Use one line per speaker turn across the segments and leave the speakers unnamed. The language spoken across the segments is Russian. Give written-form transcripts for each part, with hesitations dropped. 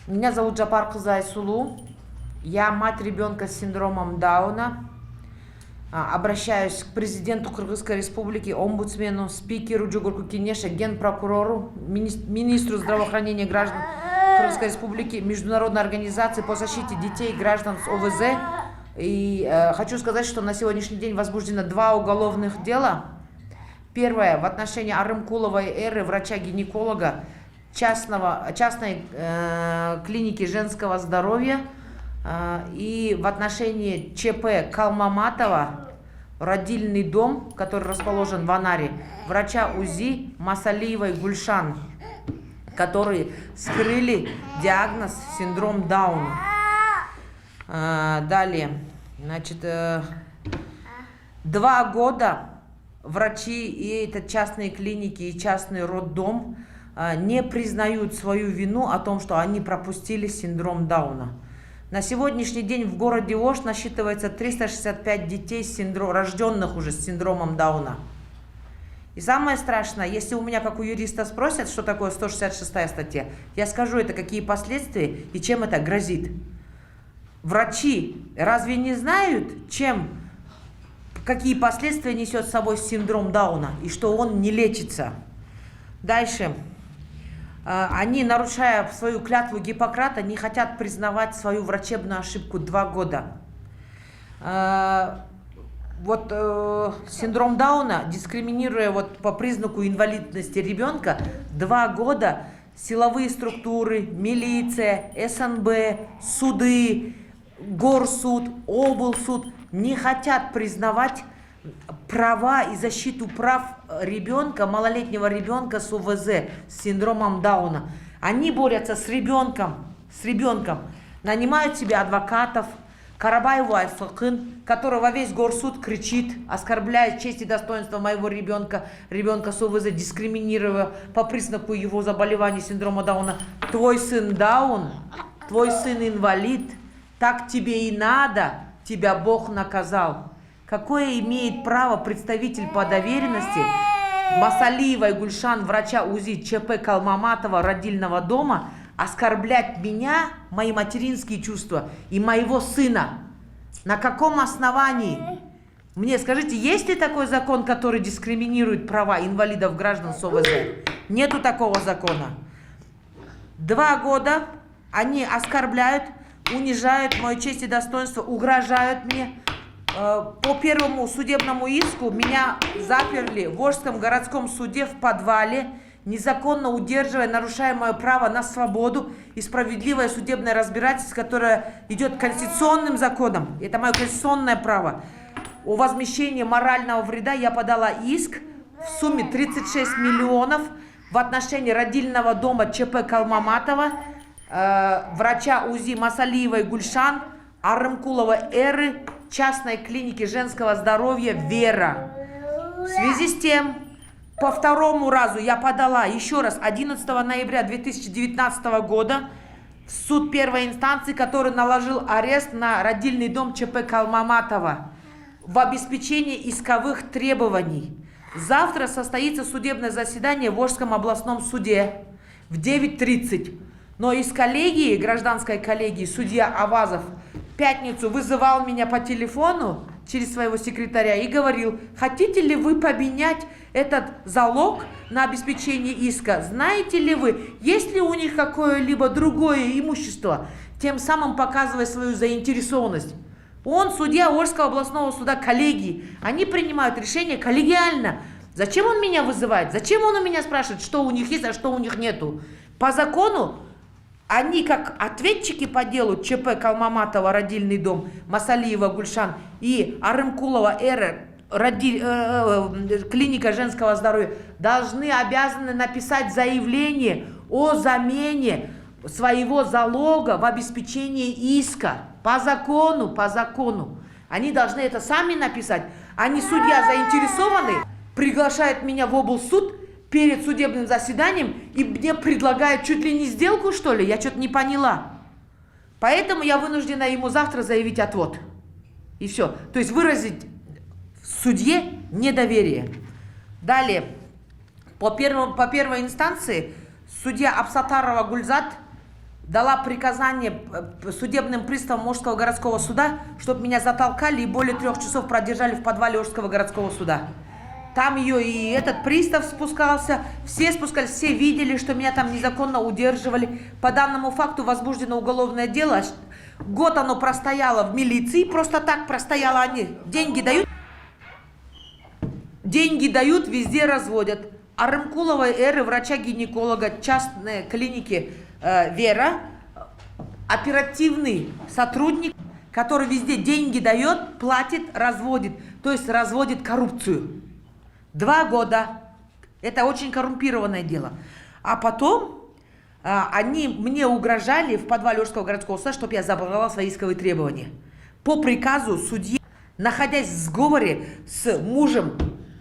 Меня зовут Джапар Кызайсулу. Я мать ребенка с синдромом Дауна. Обращаюсь к президенту Кыргызской республики, омбудсмену, спикеру Жогорку Кенеша, генпрокурору, министру здравоохранения граждан Кыргызской республики, международной организации по защите детей и граждан с ОВЗ. И хочу сказать, что на сегодняшний день возбуждено 2 уголовных дела. Первое в отношении Арымкуловой Эры, врача-гинеколога частной клиники женского здоровья, и в отношении ЧП Калмаматова, родильный дом, который расположен в Анаре, врача УЗИ Масалиевой Гульшан, которые скрыли диагноз синдром Дауна. Далее, значит, 2 года врачи и это частные клиники и частный роддом не признают свою вину о том, что они пропустили синдром Дауна. На сегодняшний день в городе Ош насчитывается 365 детей, рожденных уже с синдромом Дауна. И самое страшное, если у меня, как у юриста, спросят, что такое 166 статья, я скажу, это какие последствия и чем это грозит. Врачи разве не знают, какие последствия несет с собой синдром Дауна и что он не лечится? Дальше. Они, нарушая свою клятву Гиппократа, не хотят признавать свою врачебную ошибку 2 года. Синдром Дауна, дискриминируя по признаку инвалидности ребенка, 2 года силовые структуры, милиция, СНБ, суды, горсуд, облсуд не хотят признавать права и защиту прав ребенка, малолетнего ребенка с ОВЗ, с синдромом Дауна. Они борются с ребенком, нанимают себе адвокатов, Карабаеву Айфакын, который во весь горсуд кричит, оскорбляет честь и достоинство моего ребенка с ОВЗ, дискриминируя по признаку его заболевания синдрома Дауна. Твой сын Даун, твой сын инвалид, так тебе и надо, тебя Бог наказал. Какое имеет право представитель по доверенности Масалиевой Гульшан, врача УЗИ ЧП Калмаматова, родильного дома, оскорблять меня, мои материнские чувства и моего сына? На каком основании? Мне скажите, есть ли такой закон, который дискриминирует права инвалидов, граждан с ОВЗ? Нету такого закона. 2 года они оскорбляют, унижают мою честь и достоинство, угрожают мне. По первому судебному иску меня заперли в Волжском городском суде в подвале, незаконно удерживая, нарушая мое право на свободу и справедливое судебное разбирательство, которое идет конституционным законом. Это мое конституционное право. О возмещении морального вреда я подала иск в сумме 36 миллионов в отношении родильного дома ЧП Калмаматова, врача УЗИ Масалиевой Гульшан, Арымкулова Эры, частной клиники женского здоровья «Вера». В связи с тем, по 2-му разу я подала еще раз 11 ноября 2019 года в суд первой инстанции, который наложил арест на родильный дом ЧП Калмаматова в обеспечении исковых требований. Завтра состоится судебное заседание в Волжском областном суде в 9:30. Но из коллегии, гражданской коллегии, судья Авазов в пятницу вызывал меня по телефону через своего секретаря и говорил: хотите ли вы поменять этот залог на обеспечение иска? Знаете ли вы, есть ли у них какое-либо другое имущество? Тем самым показывая свою заинтересованность. Он судья Волжского областного суда коллегии. Они принимают решение коллегиально. Зачем он меня вызывает? Зачем он у меня спрашивает, что у них есть, а что у них нету? По закону они, как ответчики по делу ЧП Калмаматова, родильный дом, Масалиева Гульшан и Арымкулова Эра, клиника женского здоровья, обязаны написать заявление о замене своего залога в обеспечении иска. По закону. Они должны это сами написать. Они, судья, заинтересованы, приглашают меня в облсуд перед судебным заседанием и мне предлагают чуть ли не сделку, что ли? Я что-то не поняла. Поэтому я вынуждена ему завтра заявить отвод. И все. То есть выразить судье недоверие. Далее. По первой инстанции судья Абсатарова Гульзат дала приказание судебным приставам Ожского городского суда, чтобы меня затолкали и более 3 часов продержали в подвале Ожского городского суда. Там ее и этот пристав спускался, все спускались, все видели, что меня там незаконно удерживали. По данному факту возбуждено уголовное дело. Год оно простояло в милиции, просто так простояло они. Деньги дают, везде разводят. А Рымкуловой Эры, врача-гинеколога частной клиники Вера, оперативный сотрудник, который везде деньги дает, платит, разводит. То есть разводит коррупцию. 2 года. Это очень коррумпированное дело. А потом они мне угрожали в подвале Ожского городского суда, чтобы я забрала свои исковые требования. По приказу судьи, находясь в сговоре с мужем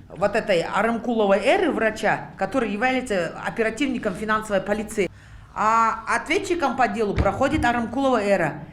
вот этой Арымкуловой Эры, врача, который является оперативником финансовой полиции, а ответчиком по делу проходит Арымкулова Эра.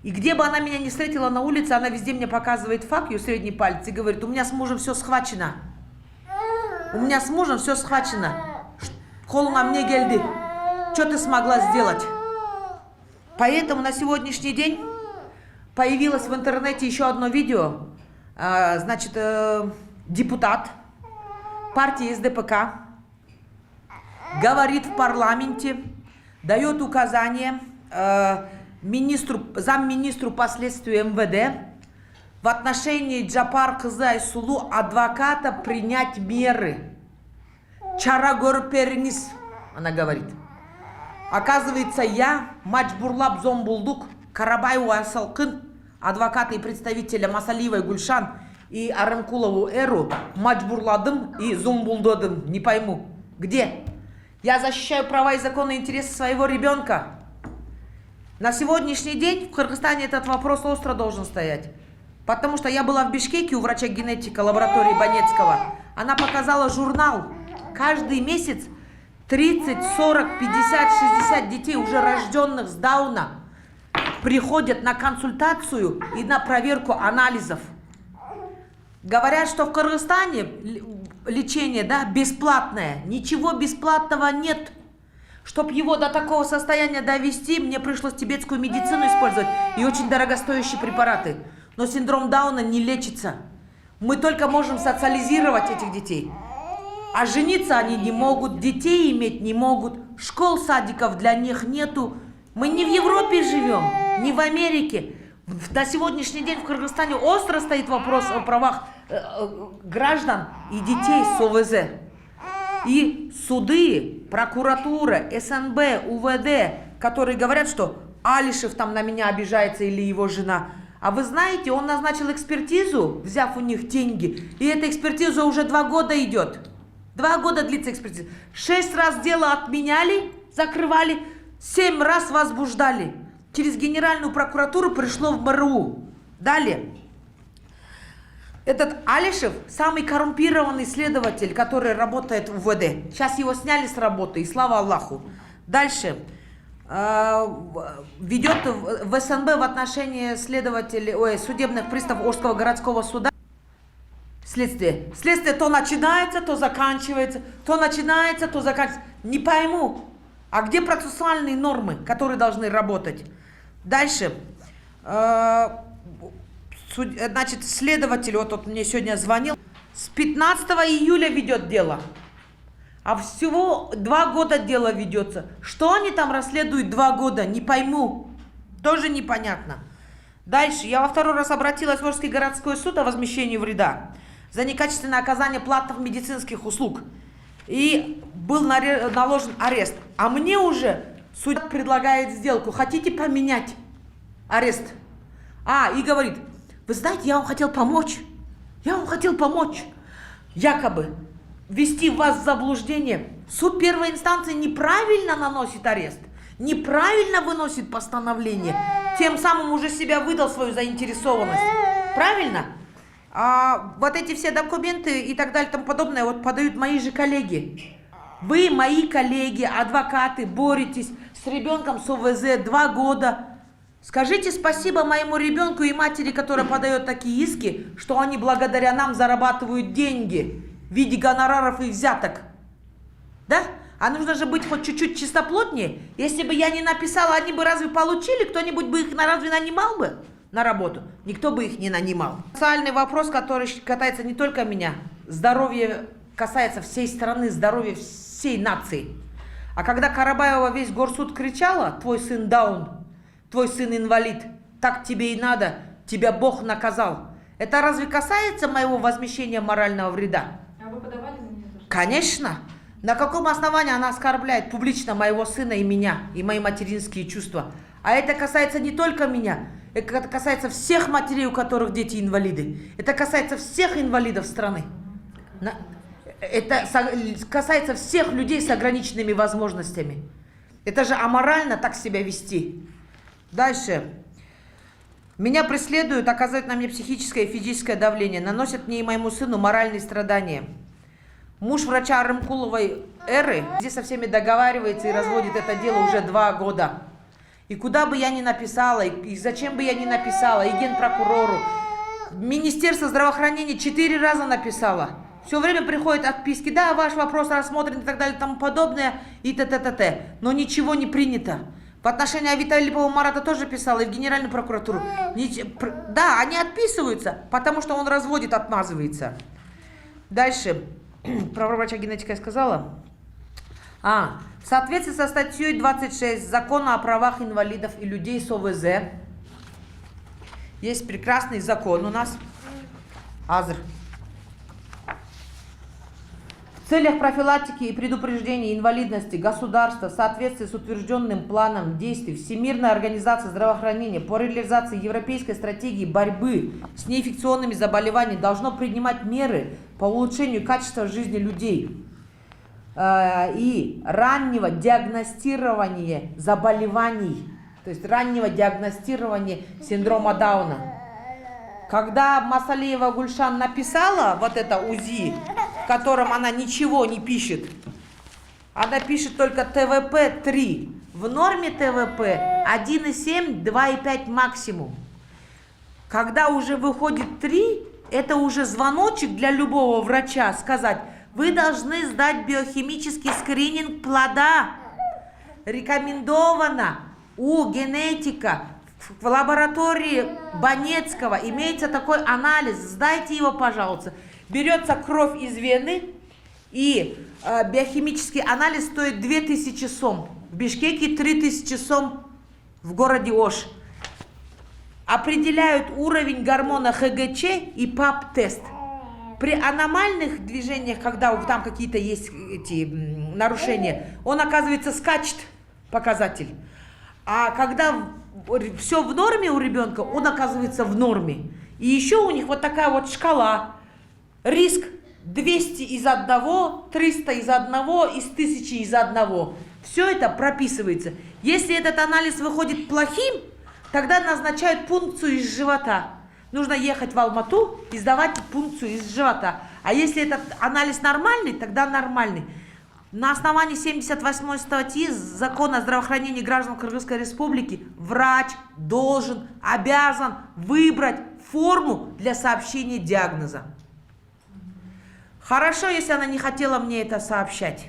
И где бы она меня не встретила на улице, она везде мне показывает факт, ее средний палец, и говорит: у меня с мужем все схвачено. У меня с мужем все схвачено. Холуна мне гельди. Что ты смогла сделать? Поэтому на сегодняшний день появилось в интернете еще одно видео. Значит, депутат партии СДПК говорит в парламенте, дает указание замминистру по следствию МВД в отношении Джапар Кызы Айсулу, адвоката, принять меры. Чара görперiniz, она говорит. Оказывается, я, Маджбурлап Зомбулдук, Карабаева Айсалкын, адвоката и представителя Масалиевой Гульшан и Арымкулову Эру, Маджбурладым и Зомбулдодым. Не пойму, где? Я защищаю права и законные интересы своего ребенка. На сегодняшний день в Кыргызстане этот вопрос остро должен стоять. Потому что я была в Бишкеке у врача-генетика лаборатории Банецкого. Она показала журнал. Каждый месяц 30, 40, 50, 60 детей, уже рожденных с Дауна, приходят на консультацию и на проверку анализов. Говорят, что в Кыргызстане лечение, да, бесплатное. Ничего бесплатного нет. Чтоб его до такого состояния довести, мне пришлось тибетскую медицину использовать и очень дорогостоящие препараты. Но синдром Дауна не лечится. Мы только можем социализировать этих детей. А жениться они не могут, детей иметь не могут, школ, садиков для них нету. Мы не в Европе живем, не в Америке. На сегодняшний день в Кыргызстане остро стоит вопрос о правах граждан и детей с ОВЗ. И суды, прокуратура, СНБ, УВД, которые говорят, что Алишев там на меня обижается или его жена. А вы знаете, он назначил экспертизу, взяв у них деньги, и эта экспертиза уже 2 года идет. 2 года длится экспертиза. 6 раз дело отменяли, закрывали, 7 раз возбуждали. Через Генеральную прокуратуру пришло в МРУ. Далее. Этот Алишев самый коррумпированный следователь, который работает в УВД. Сейчас его сняли с работы, и слава Аллаху. Дальше. Ведет в СНБ в отношении судебных приставов Ожского городского суда следствие. Следствие то начинается, то заканчивается, то начинается, то заканчивается. Не пойму. А где процессуальные нормы, которые должны работать? Дальше. Значит, следователь, вот мне сегодня звонил, с 15 июля ведет дело. А всего 2 года дело ведется. Что они там расследуют 2 года, не пойму. Тоже непонятно. Дальше. Я во 2-й раз обратилась в Ожский городской суд о возмещении вреда за некачественное оказание платных медицинских услуг. И был наложен арест. А мне уже суд предлагает сделку. Хотите поменять арест? И говорит: вы знаете, я вам хотел помочь. Я вам хотел помочь. Якобы ввести вас в заблуждение. Суд первой инстанции неправильно наносит арест. Неправильно выносит постановление. Тем самым уже себя выдал свою заинтересованность. Правильно? А вот эти все документы и так далее и тому подобное вот подают мои же коллеги. Вы, мои коллеги, адвокаты, боретесь с ребенком с ОВЗ 2 года. Скажите спасибо моему ребенку и матери, которая подает такие иски, что они благодаря нам зарабатывают деньги в виде гонораров и взяток. Да? А нужно же быть хоть чуть-чуть чистоплотнее. Если бы я не написала, они бы разве получили? Кто-нибудь бы их разве нанимал бы на работу? Никто бы их не нанимал. Социальный вопрос, который касается не только меня. Здоровье касается всей страны, здоровья всей нации. А когда Карабаева весь горсуд кричала: твой сын даун, твой сын инвалид, так тебе и надо, тебя Бог наказал. Это разве касается моего возмещения морального вреда?
А вы подавали на нее?
Конечно. На каком основании она оскорбляет публично моего сына и меня, и мои материнские чувства? А это касается не только меня, это касается всех матерей, у которых дети инвалиды. Это касается всех инвалидов страны. Это касается всех людей с ограниченными возможностями. Это же аморально так себя вести. Дальше. Меня преследуют, оказывают на мне психическое и физическое давление, наносят мне и моему сыну моральные страдания. Муж врача Арымкуловой Эры здесь со всеми договаривается и разводит это дело уже 2 года. И куда бы я ни написала, и зачем бы я ни написала, и генпрокурору, Министерство здравоохранения 4 раза написала. Все время приходят отписки: да, ваш вопрос рассмотрен и так далее, и тому подобное, и т.т. Но ничего не принято. В отношении Виталия Липова Марата тоже писала, и в Генеральную прокуратуру. Да, они отписываются, потому что он разводит, отмазывается. Дальше. Про врача-генетика я сказала. В соответствии со статьей 26 Закона о правах инвалидов и людей с ОВЗ, есть прекрасный закон у нас. АЗР. В целях профилактики и предупреждения инвалидности государства в соответствии с утвержденным планом действий Всемирной организации здравоохранения по реализации европейской стратегии борьбы с неинфекционными заболеваниями должно принимать меры по улучшению качества жизни людей и раннего диагностирования заболеваний, то есть раннего диагностирования синдрома Дауна. Когда Масалеева Гульшан написала вот это УЗИ, в котором она ничего не пишет, она пишет только ТВП-3. В норме ТВП 1,7, 2,5 максимум. Когда уже выходит 3, это уже звоночек для любого врача сказать: вы должны сдать биохимический скрининг плода. Рекомендовано у генетика в лаборатории Банецкого имеется такой анализ. Сдайте его, пожалуйста. Берется кровь из вены, и биохимический анализ стоит 2000 сом. В Бишкеке 3000 сом в городе Ош. Определяют уровень гормона ХГЧ и ПАП-тест. При аномальных движениях, когда там какие-то есть эти нарушения, он, оказывается, скачет, показатель. А когда все в норме у ребенка, он оказывается в норме. И еще у них вот такая вот шкала. Риск 200 из одного, 300 из одного, из 1000 из одного. Все это прописывается. Если этот анализ выходит плохим, тогда назначают пункцию из живота. Нужно ехать в Алмату и сдавать пункцию из живота. А если этот анализ нормальный, тогда нормальный. На основании 78 статьи Закона о здравоохранении граждан Кыргызской Республики врач должен, обязан выбрать форму для сообщения диагноза. Хорошо, если она не хотела мне это сообщать.